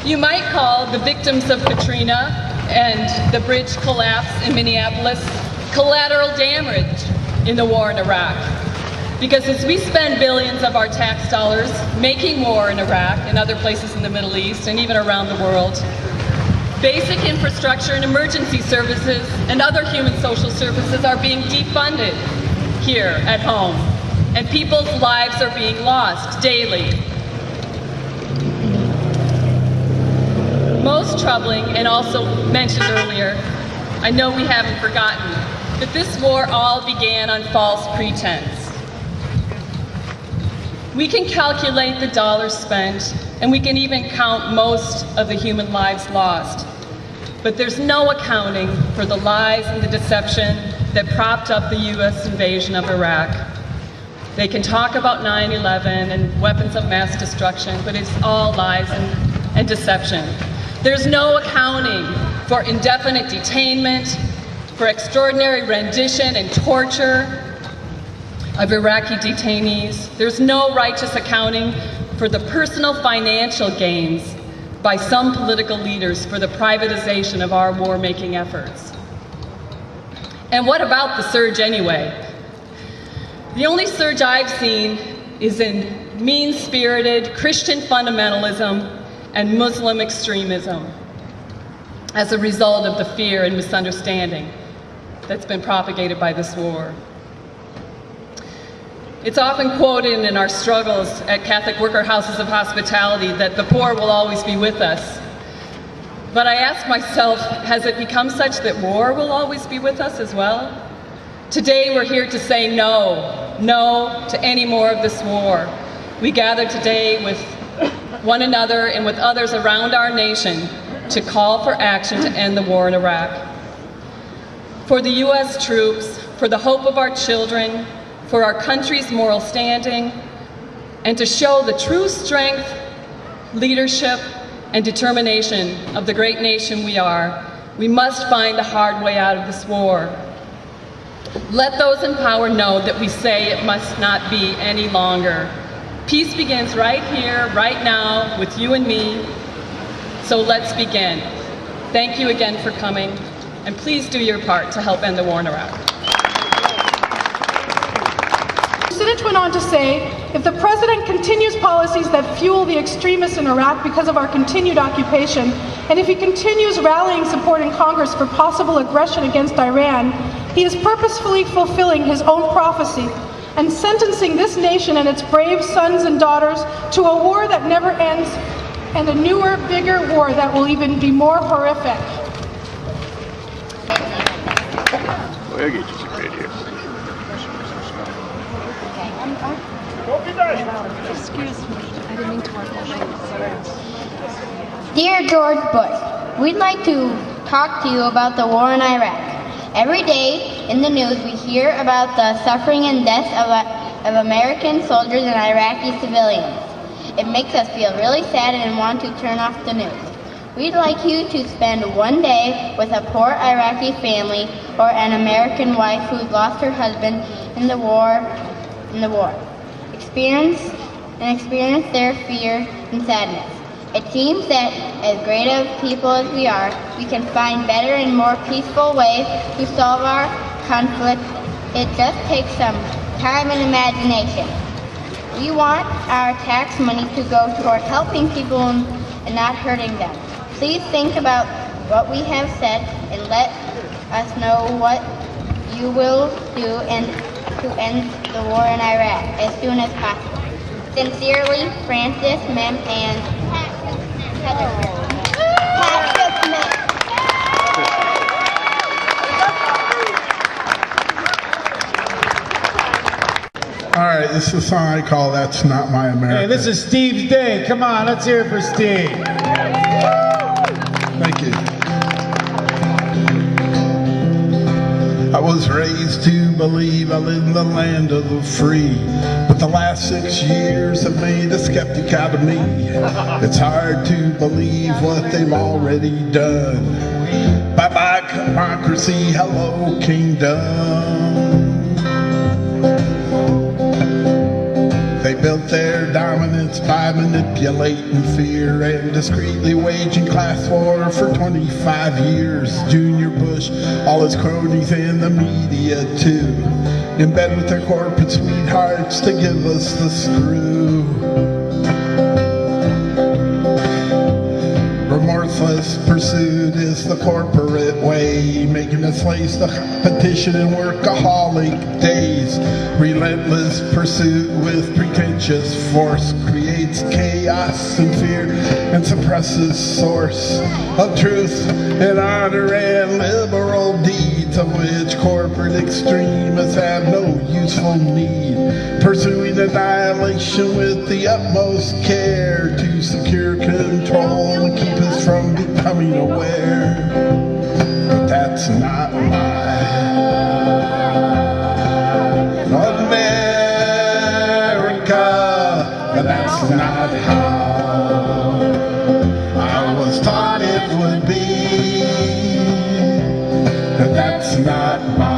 You might call the victims of Katrina and the bridge collapse in Minneapolis collateral damage in the war in Iraq. Because as we spend billions of our tax dollars making war in Iraq and other places in the Middle East and even around the world, basic infrastructure and emergency services and other human social services are being defunded here at home, and people's lives are being lost daily. Most troubling, and also mentioned earlier, I know we haven't forgotten, that this war all began on false pretense. We can calculate the dollars spent, and we can even count most of the human lives lost. But there's no accounting for the lies and the deception that propped up the U.S. invasion of Iraq. They can talk about 9/11 and weapons of mass destruction, but it's all lies and deception. There's no accounting for indefinite detainment, for extraordinary rendition and torture of Iraqi detainees. There's no righteous accounting for the personal financial gains by some political leaders for the privatization of our war-making efforts. And what about the surge anyway? The only surge I've seen is in mean-spirited Christian fundamentalism and Muslim extremism as a result of the fear and misunderstanding that's been propagated by this war. It's often quoted in our struggles at Catholic Worker Houses of Hospitality that the poor will always be with us. But I ask myself, has it become such that war will always be with us as well? Today we're here to say no to any more of this war. We gather today with one another and with others around our nation to call for action to end the war in Iraq. For the U.S. troops, for the hope of our children, for our country's moral standing, and to show the true strength, leadership, and determination of the great nation we are, we must find the hard way out of this war. Let those in power know that we say it must not be any longer. Peace begins right here, right now, with you and me. So let's begin. Thank you again for coming, and please do your part to help end the war in Iraq. Kucinich went on to say, if the president continues policies that fuel the extremists in Iraq because of our continued occupation, and if he continues rallying support in Congress for possible aggression against Iran, he is purposefully fulfilling his own prophecy and sentencing this nation and its brave sons and daughters to a war that never ends, and a newer, bigger war that will even be more horrific. Excuse me, I didn't mean to work on my... Dear George Bush, we'd like to talk to you about the war in Iraq. Every day in the news we hear about the suffering and death of American soldiers and Iraqi civilians. It makes us feel really sad and want to turn off the news. We'd like you to spend one day with a poor Iraqi family or an American wife who lost her husband in the war. Experience their fear and sadness. It seems that as great of people as we are, we can find better and more peaceful ways to solve our conflict. It just takes some time and imagination. We want our tax money to go toward helping people and not hurting them. Please think about what we have said and let us know what you will do to end the war in Iraq as soon as possible. Sincerely, Francis, Mem, and Heather. All right, this is a song I call That's Not My America. Hey, this is Steve's day. Come on, let's hear it for Steve. Thank you. I was raised to believe I live in the land of the free, but the last 6 years have made a skeptic out of me. It's hard to believe what they've already done. Bye-bye democracy, hello kingdom. They built their dominance by manipulating fear and discreetly waging class war for 25 years. Junior Bush, all his cronies and the media too, in bed with their corporate sweethearts to give us the screw. Remorseless pursuit is the corporate way, making us slaves to competition and workaholic days. Relentless pursuit with pretentious force creates chaos and fear and suppresses source of truth and honor and liberal deeds, of which corporate extremists have no useful need. Pursuing annihilation with the utmost care to secure control and keep us from becoming aware. But that's not my America. But that's not how I was taught it would be. But that's not my